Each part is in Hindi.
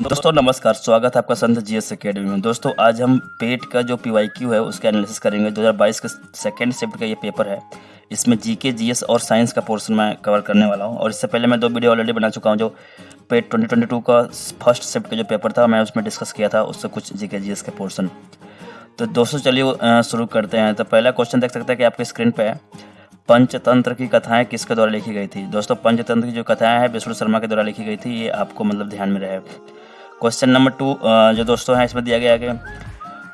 दोस्तों नमस्कार, स्वागत है आपका संत जीएस एकेडमी में। दोस्तों आज हम पेट का जो पीवाईक्यू है उसका एनालिसिस करेंगे। 2022 के सेकेंड शिफ्ट का ये पेपर है। इसमें जीके, जीएस और साइंस का पोर्शन मैं कवर करने वाला हूँ। और इससे पहले मैं 2 वीडियो ऑलरेडी बना चुका हूँ। जो पेट 2022 का फर्स्ट शिफ्ट का जो पेपर था मैं उसमें डिस्कस किया था, उससे कुछ जीके, जीएस के पोर्शन। तो दोस्तों चलिए शुरू करते हैं। तो पहला क्वेश्चन देख सकते हैं कि आपकी स्क्रीन पर है, पंचतंत्र की कथाएं किसके द्वारा लिखी गई थी। दोस्तों पंचतंत्र की जो कथाएं हैं विष्णु शर्मा के द्वारा लिखी गई थी, ये आपको मतलब ध्यान में रहे। क्वेश्चन नंबर 2 जो दोस्तों है इसमें दिया गया है कि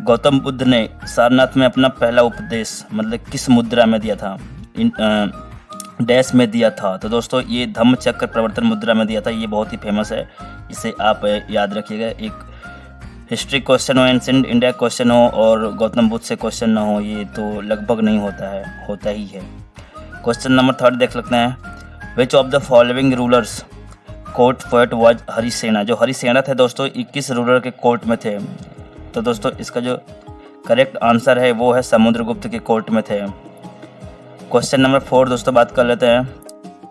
गौतम बुद्ध ने सारनाथ में अपना पहला उपदेश मतलब किस मुद्रा में दिया था, डैश में दिया था। तो दोस्तों ये धम्मचक्र प्रवर्तन मुद्रा में दिया था। ये बहुत ही फेमस है, इसे आप याद रखिएगा। एक हिस्ट्री क्वेश्चन हो, एंशिएंट इंडिया क्वेश्चन हो और गौतम बुद्ध से क्वेश्चन ना हो, ये तो लगभग नहीं होता है, होता ही है। क्वेश्चन नंबर 3 देख सकते हैं, which of the following rulers court poet was Harisena. जो हरिसेना थे दोस्तों 21 रूलर के कोर्ट में थे। तो दोस्तों इसका जो करेक्ट आंसर है वो है समुद्रगुप्त के कोर्ट में थे। क्वेश्चन नंबर 4 दोस्तों बात कर लेते हैं,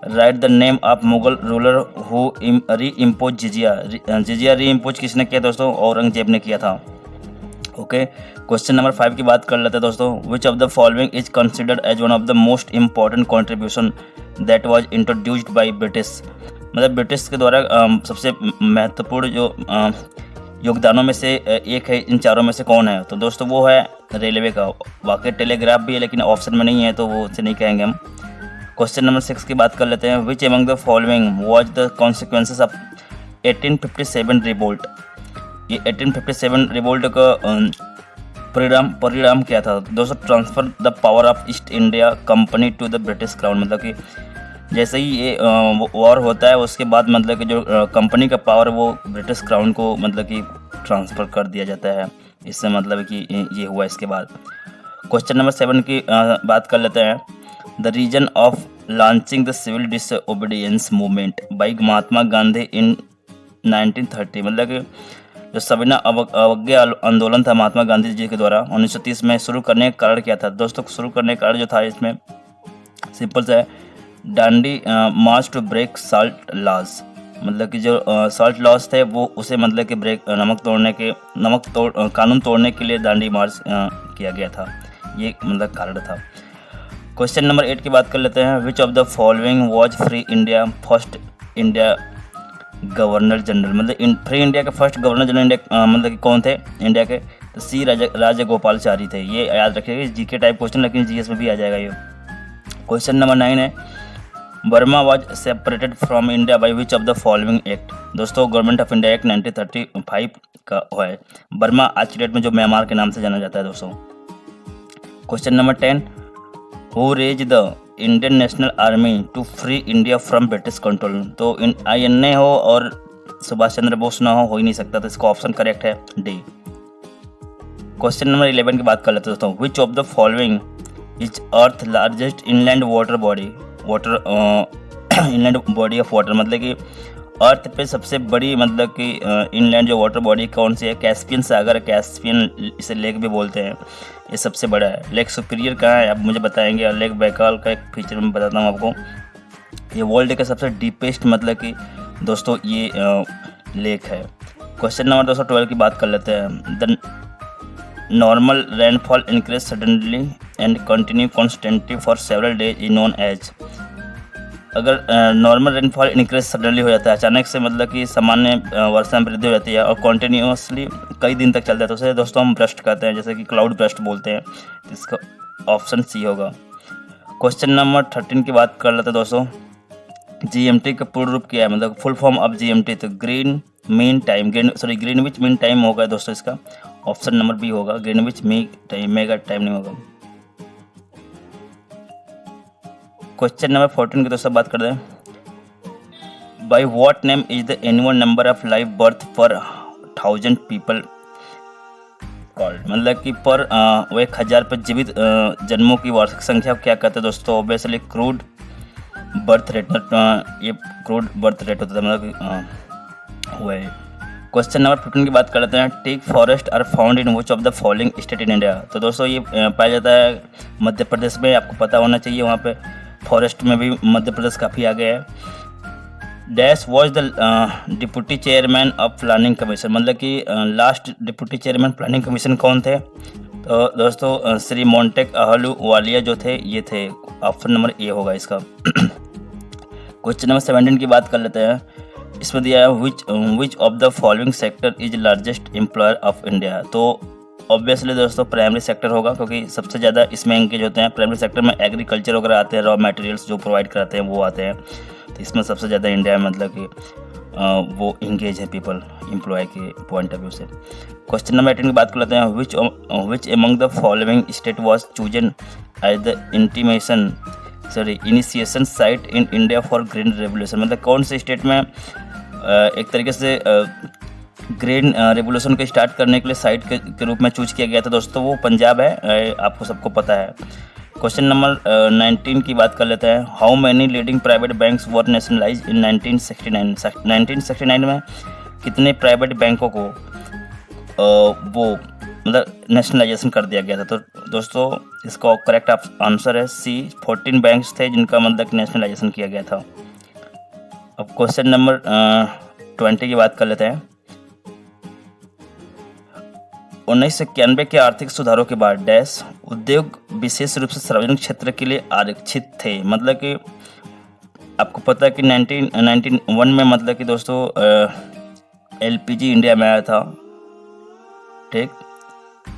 right the name of Mughal ruler who री इम्पोज जिजिया। जिजिया री इम्पोज किसने किया दोस्तों? औरंगजेब ने किया था। ओके क्वेश्चन नंबर 5 की बात कर लेते हैं दोस्तों, which of the following is considered as one of the most important contribution that was introduced by British. मतलब ब्रिटिश के द्वारा सबसे महत्वपूर्ण जो योगदानों में से एक है, इन चारों में से कौन है? तो दोस्तों वो है रेलवे का। वाकई टेलीग्राफ भी है लेकिन ऑप्शन में नहीं है तो वो उसे नहीं कहेंगे हम। क्वेश्चन नंबर 6 की बात कर लेते हैं, which among the following was the consequences of 1857 revolt. ये 1857 रिवोल्ट का परिणाम क्या था दोस्तों? Transfer the power of East India company to the British crown. मतलब कि जैसे ही ये वॉर होता है उसके बाद मतलब कि जो कंपनी का पावर वो ब्रिटिश क्राउन को मतलब कि ट्रांसफ़र कर दिया जाता है। इससे मतलब कि ये हुआ इसके बाद। क्वेश्चन नंबर 7 की बात कर लेते हैं, the reason of launching the civil disobedience movement by Mahatma Gandhi in 1930। मतलब कि जो सविनय अवज्ञा आंदोलन था महात्मा गांधी जी के द्वारा 1930 में शुरू करने का कारण क्या था दोस्तों? शुरू करने का कारण जो था इसमें सिंपल सा है, Dandi march to break salt laws. मतलब कि जो साल्ट लॉज थे वो उसे मतलब कि ब्रेक कानून तोड़ने के लिए दांडी मार्च किया गया था। ये मतलब कारण था। क्वेश्चन नंबर 8 की बात कर लेते हैं, which of the following was free India first India governor general. मतलब फ्री इंडिया के फर्स्ट गवर्नर जनरल इंडिया मतलब कि कौन थे इंडिया के? तो सी राजगोपालचारी थे। ये याद रखिएगा, जीके टाइप क्वेश्चन लेकिन जीएस में भी आ जाएगा ये। क्वेश्चन नंबर 9 है, Burma was separated from India by which of the following act. दोस्तों गवर्नमेंट ऑफ इंडिया एक्ट 1935 का है। बर्मा आज की डेट में जो म्यांमार के नाम से जाना जाता है दोस्तों। Question number 10, who raise the Indian National Army to free India from British control. तो INA हो और सुभाष चंद्र बोस ना हो ही नहीं सकता, तो इसका ऑप्शन करेक्ट है डी। क्वेश्चन नंबर 11 की बात कर लेते हैं दोस्तों, which of the following is earth largest inland water body inland body of water. मतलब कि अर्थ पे सबसे बड़ी मतलब कि इनलैंड जो वाटर बॉडी कौन सी है? कैस्पियन सागर, कैस्पियन इसे लेक भी बोलते हैं, ये सबसे बड़ा है। लेक सुपीरियर कहाँ है आप मुझे बताएंगे? और लेक बैकाल का एक फीचर मैं बताता हूँ आपको, ये वर्ल्ड का सबसे डीपेस्ट मतलब कि दोस्तों ये लेक है। क्वेश्चन नंबर दोस्तों 12 की बात कर लेते हैं, the normal rainfall increase suddenly and continue constantly for several days is known as. अगर नॉर्मल रेनफॉल इंक्रीज सडनली हो जाता है, अचानक से मतलब कि सामान्य वर्षा में वृद्धि हो जाती है और कॉन्टिन्यूसली कई दिन तक चलता है, तो उसे दोस्तों हम ब्रस्ट कहते हैं, जैसे कि क्लाउड ब्रस्ट बोलते हैं। तो इसका ऑप्शन सी होगा। क्वेश्चन नंबर 13 की बात कर लेते हैं दोस्तों, GMT का पूर्ण रूप क्या है? मतलब फुल फॉर्म ऑफ GMT। तो ग्रीनविच मीन टाइम होगा दोस्तों, इसका ऑप्शन नंबर बी होगा, ग्रीनविच मेगा टाइम नहीं होगा। क्वेश्चन नंबर 14 की दोस्तों बात करते हैं, by what name is the annual number of live birth पर 1000 पीपल कॉल्ड। मतलब कि पर वो 1000 पर जीवित जन्मों की वार्षिक संख्या क्या कहते हैं दोस्तों? Obviously crude birth rate. ये क्रूड बर्थ रेट होता है मतलब हुआ है। क्वेश्चन नंबर 15 की बात कर लेते हैं, teak forest are found in which of the following state in India. तो दोस्तों ये पाया जाता है मध्य प्रदेश में, आपको पता होना चाहिए। वहाँ पे फॉरेस्ट में भी मध्य प्रदेश काफ़ी आगे है। Dash was the deputy chairman of planning commission, मतलब कि last deputy chairman planning commission कौन थे? तो दोस्तों श्री मोंटेक अहलूवालिया जो थे ये थे। ऑप्शन नंबर ए होगा इसका। क्वेश्चन नंबर 17 की बात कर लेते हैं। इसमें दिया है विच of the following sector is largest employer of India. तो ऑब्वियसली दोस्तों प्राइमरी सेक्टर होगा, क्योंकि सबसे ज़्यादा इसमें एंगेज होते हैं। प्राइमरी सेक्टर में एग्रीकल्चर वगैरह आते हैं, रॉ मटेरियल्स जो प्रोवाइड कराते हैं वो आते हैं। तो इसमें सबसे ज़्यादा इंडिया में मतलब कि वो इंगेज है पीपल एम्प्लॉय के पॉइंट ऑफ व्यू से। क्वेश्चन नंबर 18 की बात कर लेते हैं। Which among the following state was chosen as the initiation site in India for green revolution, मतलब कौन से स्टेट में एक तरीके से ग्रीन रेवोल्यूशन को स्टार्ट करने के लिए साइट के रूप में चूज किया गया था दोस्तों, वो पंजाब है, आपको सबको पता है। क्वेश्चन नंबर 19 की बात कर लेते हैं। How many leading private banks were nationalise इन 1969। 1969 में कितने प्राइवेट बैंकों को वो मतलब नेशनलाइजेशन कर दिया गया था? तो दोस्तों इसका करेक्ट आंसर है सी, 14 बैंक्स थे जिनका मतलब नेशनलाइजेशन किया गया था। अब क्वेश्चन नंबर 20 की बात कर लेते हैं। 1991 के आर्थिक सुधारों के बाद डैश उद्योग विशेष रूप से सार्वजनिक क्षेत्र के लिए आरक्षित थे, मतलब कि आपको पता है कि 1991 में मतलब कि दोस्तों एलपीजी इंडिया में आया था, ठीक।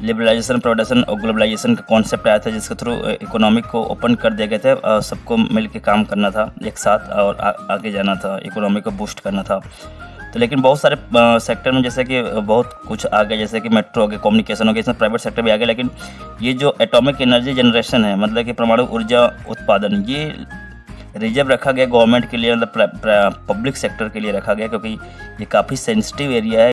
लिबरलाइजेशन, प्रोडक्शन और ग्लोबलाइजेशन का कॉन्सेप्ट आया था, जिसके थ्रू इकोनॉमिक को ओपन कर दिया गया था। सबको मिलकर काम करना था एक साथ और आगे जाना था, इकोनॉमी को बूस्ट करना था। तो लेकिन बहुत सारे सेक्टर में जैसे कि बहुत कुछ आ गया, जैसे कि मेट्रो हो गया, कम्युनिकेशन हो गया, इसमें प्राइवेट सेक्टर भी आ गया। लेकिन ये जो एटॉमिक एनर्जी जनरेशन है, मतलब कि परमाणु ऊर्जा उत्पादन, ये रिजर्व रखा गया गवर्नमेंट के लिए, मतलब पब्लिक सेक्टर के लिए रखा गया, क्योंकि ये काफ़ी सेंसिटिव एरिया है।